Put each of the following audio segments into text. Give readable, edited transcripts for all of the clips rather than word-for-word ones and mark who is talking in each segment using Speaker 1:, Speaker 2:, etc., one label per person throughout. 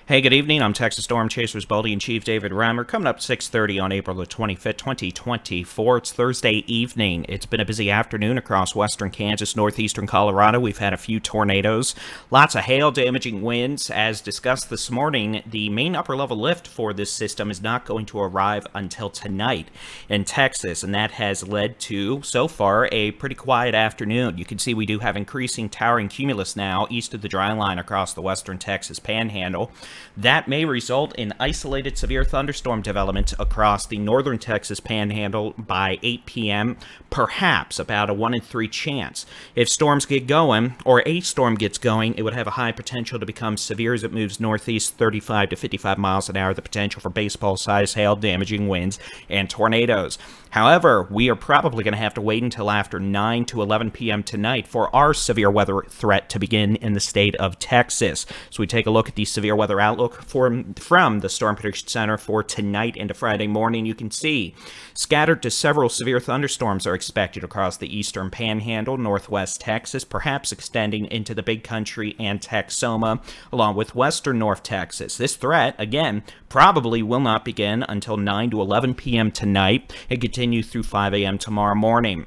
Speaker 1: Hey, good evening. I'm Texas Storm Chasers Baldy-in-Chief David Reimer. Coming up 6:30 on April the 25th, 2024. It's Thursday evening. It's been a busy afternoon across western Kansas, northeastern Colorado. We've had a few tornadoes, lots of hail, damaging winds. As discussed this morning, the main upper-level lift for this system is not going to arrive until tonight in Texas, and that has led to, so far, a pretty quiet afternoon. You can see we do have increasing towering cumulus now east of the dry line across the western Texas Panhandle. That may result in isolated severe thunderstorm development across the northern Texas Panhandle by 8 p.m., perhaps about a 1 in 3 chance. If storms get going, or a storm gets going, it would have a high potential to become severe as it moves northeast 35 to 55 miles an hour, the potential for baseball-sized hail, damaging winds, and tornadoes. However, we are probably going to have to wait until after 9 to 11 p.m. tonight for our severe weather threat to begin in the state of Texas. So we take a look at the severe weather outlook from the Storm Prediction Center for tonight into Friday morning. You can see scattered to several severe thunderstorms are expected across the eastern Panhandle, northwest Texas, perhaps extending into the Big Country and Texoma, along with western North Texas. This threat, again, probably will not begin until 9 to 11 p.m. tonight and continue through 5 a.m. tomorrow morning.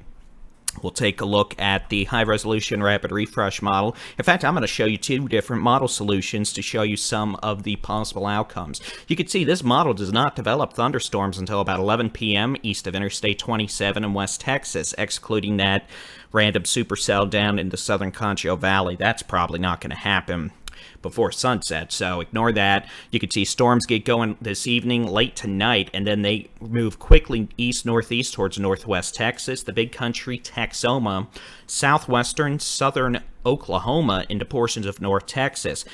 Speaker 1: We'll take a look at the high-resolution rapid refresh model. In fact, I'm going to show you two different model solutions to show you some of the possible outcomes. You can see this model does not develop thunderstorms until about 11 p.m. east of Interstate 27 in West Texas, excluding that random supercell down in the southern Congeal Valley. That's probably not going to happen before sunset, so ignore that. You can see storms get going this evening, late tonight, and then they move quickly east-northeast towards northwest Texas, the Big Country, Texoma, southwestern, southern Oklahoma into portions of North Texas.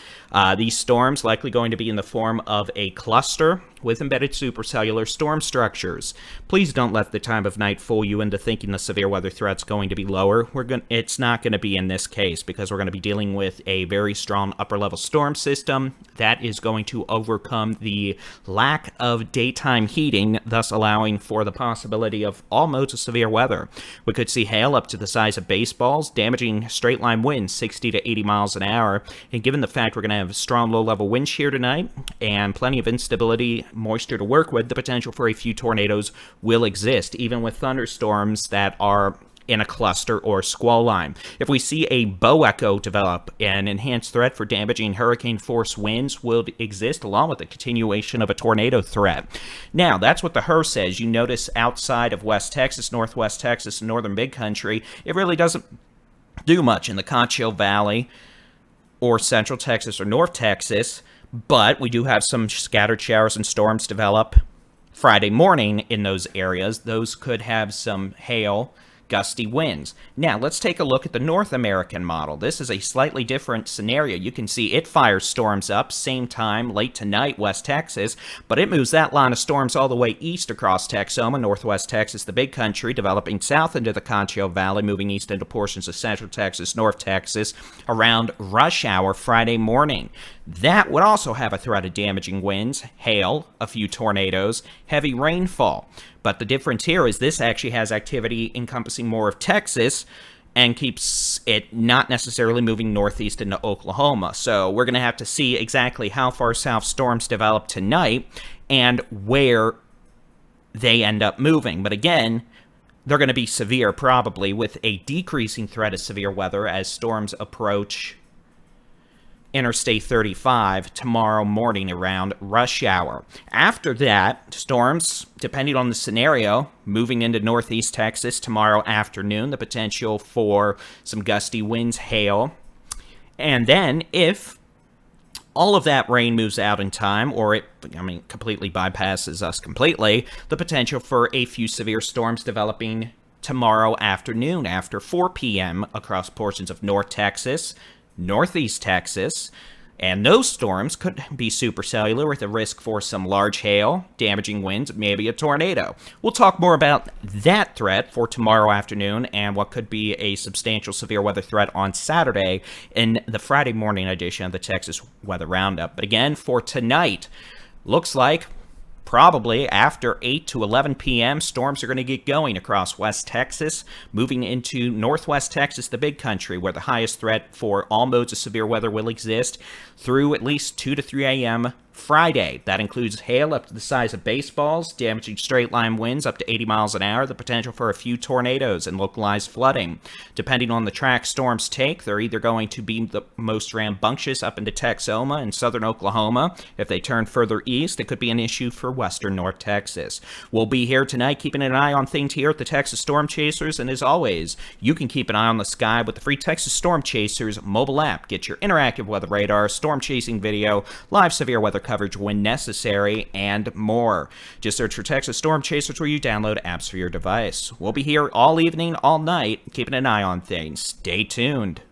Speaker 1: These storms likely going to be in the form of a cluster with embedded supercellular storm structures. Please don't let the time of night fool you into thinking the severe weather threat's going to be lower. It's not going to be in this case because we're going to be dealing with a very strong upper-level storm system that is going to overcome the lack of daytime heating, thus allowing for the possibility of all modes of severe weather. We could see hail up to the size of baseballs, damaging straight-line winds 60 to 80 miles an hour, and given the fact we're going to have strong low-level wind shear tonight and plenty of instability, moisture to work with, the potential for a few tornadoes will exist, even with thunderstorms that are in a cluster or squall line. If we see a bow echo develop, an enhanced threat for damaging hurricane-force winds will exist along with the continuation of a tornado threat. Now, that's what the HRRR says. You notice outside of West Texas, Northwest Texas, and Northern Big Country, it really doesn't do much in the Congeal Valley or Central Texas or North Texas, but we do have some scattered showers and storms develop Friday morning in those areas. Those could have some hail, gusty winds. Now, let's take a look at the North American model. This is a slightly different scenario. You can see it fires storms up, same time, late tonight, West Texas, but it moves that line of storms all the way east across Texoma, northwest Texas, the Big Country, developing south into the Congeal Valley, moving east into portions of Central Texas, North Texas, around rush hour Friday morning. That would also have a threat of damaging winds, hail, a few tornadoes, heavy rainfall. But the difference here is this actually has activity encompassing more of Texas and keeps it not necessarily moving northeast into Oklahoma. So we're going to have to see exactly how far south storms develop tonight and where they end up moving. But again, they're going to be severe probably, with a decreasing threat of severe weather as storms approach Interstate 35 tomorrow morning around rush hour. After that, storms, depending on the scenario, moving into northeast Texas tomorrow afternoon, the potential for some gusty winds, hail. And then if all of that rain moves out in time, or it, completely bypasses us completely, the potential for a few severe storms developing tomorrow afternoon after 4 p.m. across portions of North Texas, Northeast Texas, and those storms could be supercellular with a risk for some large hail, damaging winds, maybe a tornado. We'll talk more about that threat for tomorrow afternoon and what could be a substantial severe weather threat on Saturday in the Friday morning edition of the Texas Weather Roundup. But again, for tonight, looks like Probably after 8 to 11 p.m., storms are going to get going across West Texas, moving into Northwest Texas, the big country, where the highest threat for all modes of severe weather will exist through at least 2 to 3 a.m. Friday. That includes hail up to the size of baseballs, damaging straight-line winds up to 80 miles an hour, the potential for a few tornadoes and localized flooding. Depending on the track storms take, they're either going to be the most rambunctious up into Texoma and southern Oklahoma. If they turn further east, it could be an issue for western North Texas. We'll be here tonight keeping an eye on things here at the Texas Storm Chasers, and as always, you can keep an eye on the sky with the free Texas Storm Chasers mobile app. Get your interactive weather radar, storm chasing video, live severe weather coverage when necessary, and more. Just search for Texas Storm Chasers where you download apps for your device. We'll be here all evening, all night, keeping an eye on things. Stay tuned.